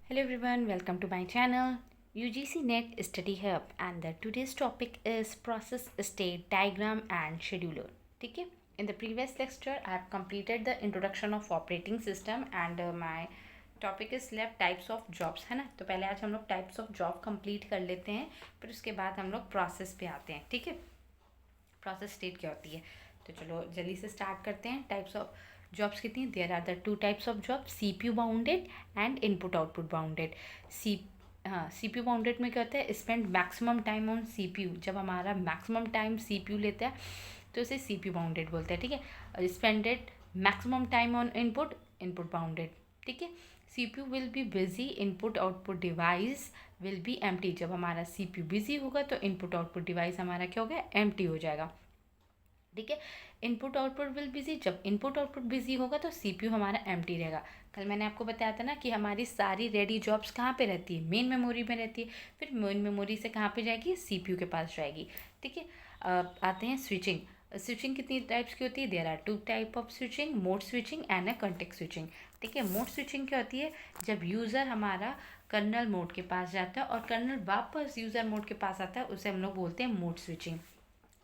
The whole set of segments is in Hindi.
Hello everyone, welcome to my channel UGC Net Study Hub and the today's topic is process state diagram and scheduler. ठीक है. In the previous lecture I have completed the introduction of operating system and my topic is left types of jobs है ना. तो पहले आज हम लोग types of job complete कर लेते हैं, फिर उसके बाद हम लोग process पे आते हैं. ठीक है. Process state क्या होती है, तो चलो जल्दी से स्टार्ट करते हैं. टाइप्स ऑफ जॉब्स कितनी हैं? There are the two types of job, CPU bounded and input output bounded. See हाँ, CPU बाउंडेड में क्या होता है? Spend maximum time on CPU. जब हमारा मैक्सिमम टाइम CPU लेता है तो इसे CPU बाउंडेड बोलते हैं. ठीक है. और spended maximum time on input, input bounded. ठीक है. CPU will be busy, input output device will be empty. जब हमारा CPU बिजी होगा तो इनपुट आउटपुट डिवाइस हमारा क्या होगा? एम्प्टी हो जाएगा. ठीक है. इनपुट आउटपुट विल बिजी, जब इनपुट आउटपुट बिजी होगा तो CPU हमारा एम्प्टी रहेगा. कल मैंने आपको बताया था ना कि हमारी सारी रेडी जॉब्स कहाँ पे रहती है? मेन मेमोरी में रहती है. फिर मेन मेमोरी से कहाँ पे जाएगी? CPU के पास जाएगी. ठीक है. आते हैं स्विचिंग. स्विचिंग कितनी टाइप्स की होती है? There are two type of switching, mode switching and a context switching. ठीक है. मोड स्विचिंग क्या होती है? जब यूज़र हमारा कर्नल मोड के पास जाता है और कर्नल वापस यूज़र मोड के पास आता है, उसे हम लोग बोलते हैं मोड स्विचिंग.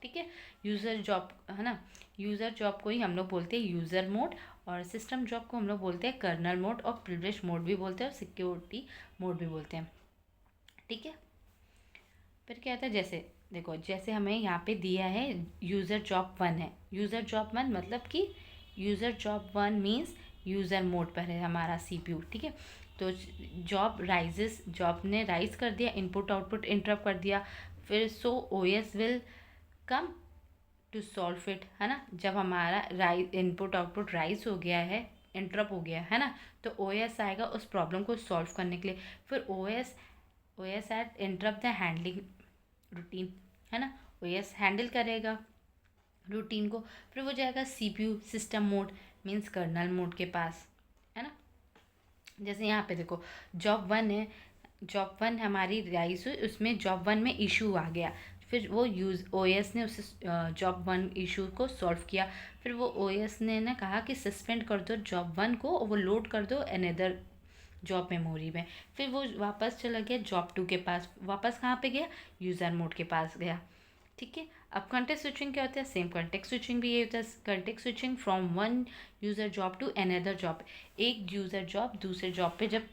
ठीक है. यूज़र जॉब है ना, यूज़र जॉब को ही हम लोग बोलते हैं यूज़र मोड, और सिस्टम जॉब को हम लोग बोलते हैं कर्नल मोड, और प्रिविलेज मोड भी बोलते हैं और सिक्योरिटी मोड भी बोलते हैं. ठीक है. फिर क्या होता है? जैसे देखो, जैसे हमें यहाँ पे दिया है यूज़र जॉब 1 है. यूज़र जॉब 1 मतलब कि user job 1 means user mode पर है हमारा CPU. ठीक है. तो जॉब राइजेस, जॉब ने राइज कर दिया, इनपुट आउटपुट इंटरप्ट कर दिया. फिर so OS will come to solve it, है ना. जब हमारा राइज इनपुट आउटपुट राइज हो गया है, इंटरप्ट हो गया है ना, तो OS आएगा उस प्रॉब्लम को सॉल्व करने के लिए. फिर OS at interrupt the handling routine, है ना. OS हैंडल करेगा रूटीन को. फिर वो जाएगा CPU system mode means kernel mode के पास, है ना. जैसे यहाँ पे देखो, जॉब 1 है, जॉब 1 हमारी राइज हुई, उसमें जॉब 1 में इशू आ गया. फिर वो OS ने उस जॉब 1 इशू को सॉल्व किया. फिर वो OS ने ना कहा कि सस्पेंड कर दो जॉब 1 को और वो लोड कर दो अनदर जॉब मेमोरी में. फिर वो वापस चला गया जॉब 2 के पास. वापस कहाँ पे गया? यूज़र मोड के पास गया. ठीक है. अब कॉन्टेक्स्ट स्विचिंग क्या होता है? सेम कॉन्टेक्स्ट स्विचिंग भी ये होता है. Context switching from one user job to another job. एक यूज़र जॉब दूसरे जॉब पे जब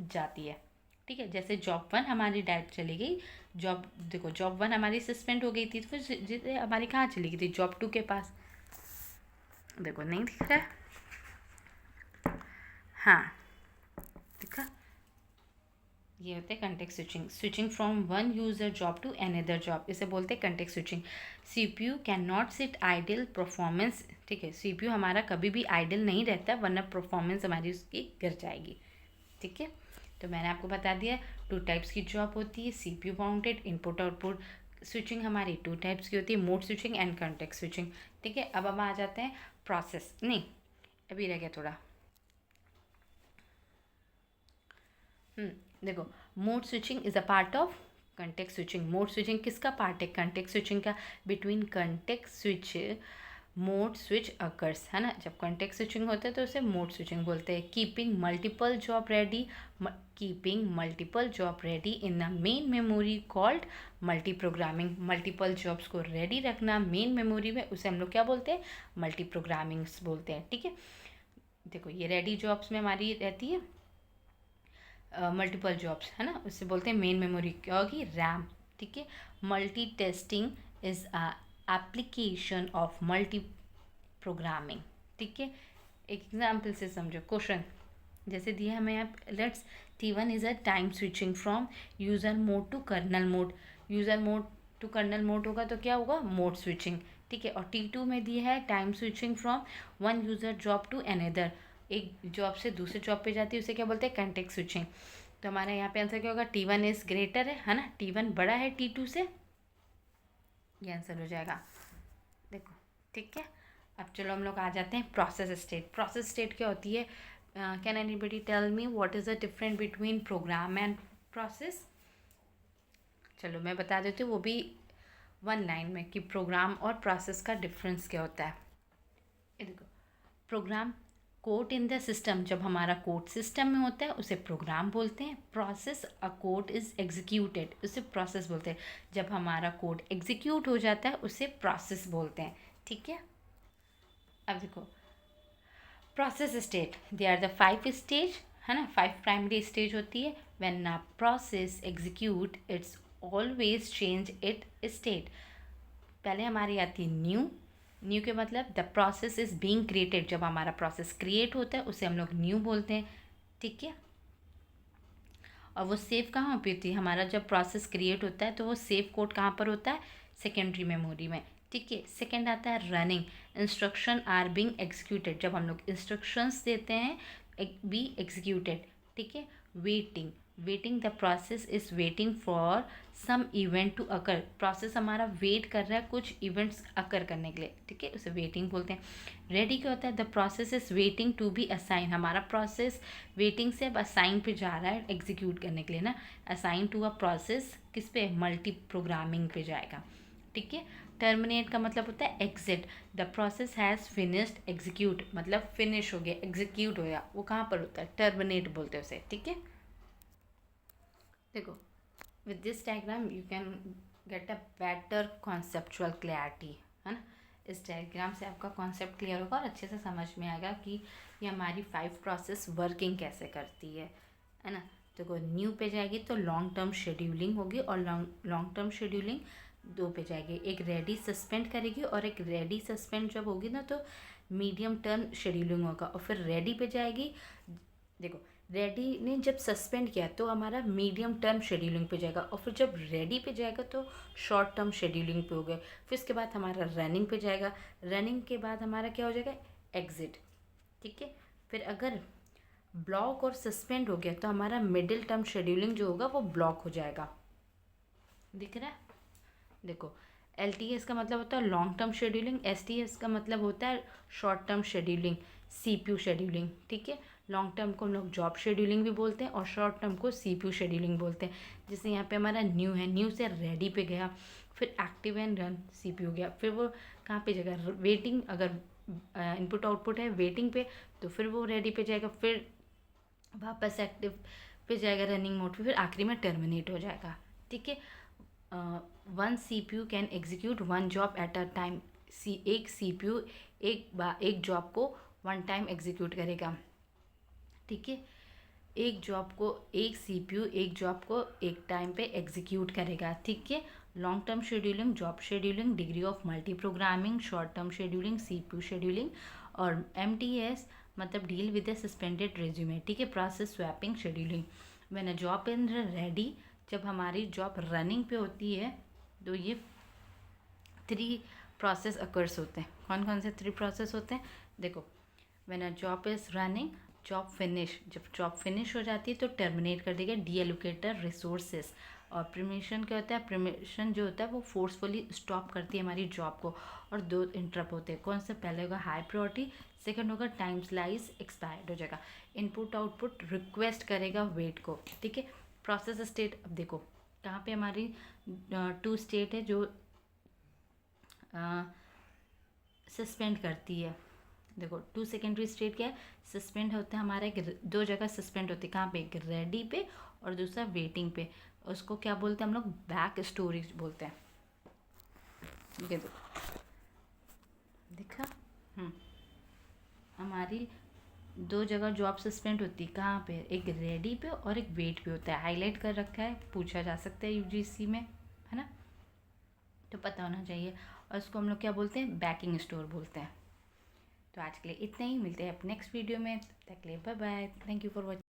जाती है. ठीक है. जैसे जॉब 1 हमारी डायरेक्ट चली गई, जॉब देखो जॉब 1 हमारी सस्पेंड हो गई थी, तो फिर जैसे हमारी कहाँ चली गई थी? जॉब 2 के पास. देखो नहीं दिख रहा है? हाँ, देखा. ये होते हैं context switching. Switching from one user job to another job, इसे बोलते हैं context switching. CPU can not sit idle performance. ठीक है. CPU हमारा कभी भी आइडल नहीं रहता, वरना परफॉर्मेंस हमारी उसकी गिर जाएगी. ठीक है. तो मैंने आपको बता दिया टू टाइप्स की जॉब होती है, CPU bounded, input output. Switching हमारी टू टाइप्स की होती है, mode switching and context switching. ठीक है. अब हम आ जाते हैं प्रोसेस. नहीं, अभी रह गया थोड़ा. देखो, mode switching is a part of context switching. Mode switching किसका पार्ट है? कंटेक्स्ट स्विचिंग का. Between context switch mode switch occurs, है ना. जब कंटेक्स्ट स्विचिंग होता है तो उसे मोड स्विचिंग बोलते हैं. Keeping multiple job ready, keeping multiple job ready in the main memory called multi programming. Multiple jobs को रेडी रखना मेन मेमोरी में, उसे हम लोग क्या बोलते हैं? मल्टी प्रोग्रामिंग्स बोलते हैं. ठीक है. देखो, ये रेडी जॉब्स में हमारी रहती है मल्टीपल जॉब्स, है ना. उससे बोलते हैं मेन मेमोरी. क्या होगी? रैम. ठीक है. Multi testing is a application of multi programming. ठीक है. एक एग्जाम्पल से समझो. क्वेश्चन जैसे दिया हमें यहाँ, let's T1 is a time switching from user mode to kernel mode. User mode to kernel mode होगा तो क्या होगा? Mode switching. ठीक है. और T2 में दिया है time switching from one user job to another. एक जॉब से दूसरे जॉब पे जाती है, उसे क्या बोलते हैं? Context switching. तो हमारा यहाँ पे आंसर क्या होगा? T1 इज़ ग्रेटर है ना. T1 बड़ा है T2 से, ये आंसर हो जाएगा. देखो. ठीक है. अब चलो हम लोग आ जाते हैं प्रोसेस स्टेट. प्रोसेस स्टेट क्या होती है? Can anybody tell me what is the difference between program and process? चलो मैं बता देती हूँ, वो भी वन लाइन में, कि प्रोग्राम और प्रोसेस का डिफरेंस क्या होता है. ये देखो, program code in the system, जब हमारा कोड सिस्टम में होता है उसे प्रोग्राम बोलते हैं. Process a code is executed, उसे प्रोसेस बोलते हैं. जब हमारा कोड एग्जीक्यूट हो जाता है उसे प्रोसेस बोलते हैं. ठीक है. अब देखो process state, they are the 5 stage, है ना. 5 प्राइमरी स्टेज होती है. When a process execute it's always change it state. पहले हमारी आती है न्यू. न्यू के मतलब the process is being created, जब हमारा प्रोसेस क्रिएट होता है उसे हम लोग न्यू बोलते हैं. ठीक है. और वो सेव कहाँ पे होती है, हमारा जब प्रोसेस क्रिएट होता है तो वो सेव कोड कहाँ पर होता है, सेकेंडरी मेमोरी में. ठीक है. सेकेंड आता है running. Instruction are being executed, जब हम लोग इंस्ट्रक्शंस देते हैं बी एग्जीक्यूटेड. ठीक है. Waiting. Waiting, the process is waiting for some event to occur. Process हमारा वेट कर रहा है कुछ इवेंट्स अकर करने के लिए. ठीक है. उसे वेटिंग बोलते हैं. रेडी क्या होता है, the process is waiting to be assign. हमारा प्रोसेस वेटिंग से अब असाइन पे जा रहा है एग्जीक्यूट करने के लिए ना. असाइन टू अ प्रोसेस किस पे, मल्टी प्रोग्रामिंग पे जाएगा. ठीक है. टर्मिनेट का मतलब होता है exit. The process has finished execute, मतलब फिनिश हो गया, एग्जीक्यूट हो गया. वो कहाँ पर होता है, टर्मिनेट बोलते हैं उसे. ठीक है. देखो with this diagram you can get a better conceptual clarity, है ना. इस डायग्राम से आपका कॉन्सेप्ट क्लियर होगा और अच्छे से समझ में आएगा कि ये हमारी 5 प्रोसेस वर्किंग कैसे करती है ना. देखो न्यू पे जाएगी तो लॉन्ग टर्म शेड्यूलिंग होगी, और लॉन्ग टर्म शेड्यूलिंग 2 पे जाएगी. एक रेडी सस्पेंड करेगी, और एक रेडी सस्पेंड जब होगी ना तो मीडियम टर्म शेड्यूलिंग होगा. और फिर रेडी पे जाएगी. देखो रेडी ने जब सस्पेंड किया तो हमारा मीडियम टर्म शेड्यूलिंग पे जाएगा, और फिर जब रेडी पे जाएगा तो शॉर्ट टर्म शेड्यूलिंग पे हो गए. फिर इसके बाद हमारा रनिंग पे जाएगा. रनिंग के बाद हमारा क्या हो जाएगा, एग्जिट. ठीक है. फिर अगर ब्लॉक और सस्पेंड हो गया तो हमारा मिडिल टर्म शेड्यूलिंग जो होगा वो ब्लॉक हो जाएगा. दिख रहा है. देखो LTS का मतलब होता है लॉन्ग टर्म शेड्यूलिंग, STS का मतलब होता है short term scheduling, CPU scheduling. ठीक है. लॉन्ग टर्म को हम लोग जॉब शेड्यूलिंग भी बोलते हैं, और शॉर्ट टर्म को CPU शेड्यूलिंग बोलते हैं. जैसे यहाँ पे हमारा न्यू है, न्यू से रेडी पे गया, फिर एक्टिव एंड रन CPU गया, फिर वो कहाँ पे जाएगा, वेटिंग. अगर इनपुट आउटपुट है वेटिंग पे तो फिर वो रेडी पे जाएगा, फिर वापस एक्टिव पे जाएगा रनिंग मोड पे, फिर आखिरी में टर्मिनेट हो जाएगा. ठीक है. One CPU can execute one job at a time. एक CPU एक जॉब को वन टाइम एग्जीक्यूट करेगा. ठीक है. एक CPU एक जॉब को एक टाइम पे एग्जीक्यूट करेगा. ठीक है. Long term scheduling, job scheduling, degree of multi programming, short term scheduling, CPU scheduling, और MTS मतलब deal with A suspended resume. ठीक है. Process swapping scheduling. When a job in ready, जब हमारी जॉब रनिंग पे होती है तो ये 3 प्रोसेस अकर्स होते हैं. कौन कौन से 3 प्रोसेस होते हैं, देखो. When a job is running, job finish, जब जॉब फिनिश हो जाती है तो टर्मिनेट कर देगा, डीएलोकेटर रिसोर्सेज. और प्रीमिशन क्या होता है, प्रीमिशन जो होता है वो फोर्सफुली स्टॉप करती है हमारी जॉब को. और 2 इंटरप्ट होते हैं. कौन सा, पहले होगा हाई प्रायोरिटी, सेकंड होगा टाइम स्लाइस एक्सपायर्ड हो जाएगा. इनपुट आउटपुट रिक्वेस्ट करेगा वेट को. ठीक है. प्रोसेस स्टेट, अब देखो कहाँ पे हमारी 2 स्टेट है जो सस्पेंड करती है. देखो 2 सेकेंडरी स्टेट क्या है, सस्पेंड होता है हमारा, एक 2 जगह सस्पेंड होती है. कहाँ पे, एक रेडी पे और दूसरा वेटिंग पे. उसको क्या बोलते हैं हम लोग, बैक स्टोरेज बोलते हैं. ये देखो देखा. हमारी 2 जगह जॉब सस्पेंड होती है. कहाँ पे, एक रेडी पे और एक वेट पे होता है. हाईलाइट कर रखा है, पूछा जा सकता है UGC में, है ना, तो पता होना चाहिए. और उसको हम लोग क्या बोलते हैं, बैकिंग स्टोर बोलते हैं. तो आज के लिए इतना ही, मिलते हैं अब नेक्स्ट वीडियो में. तब तक के लिए bye bye. Thank you for watching.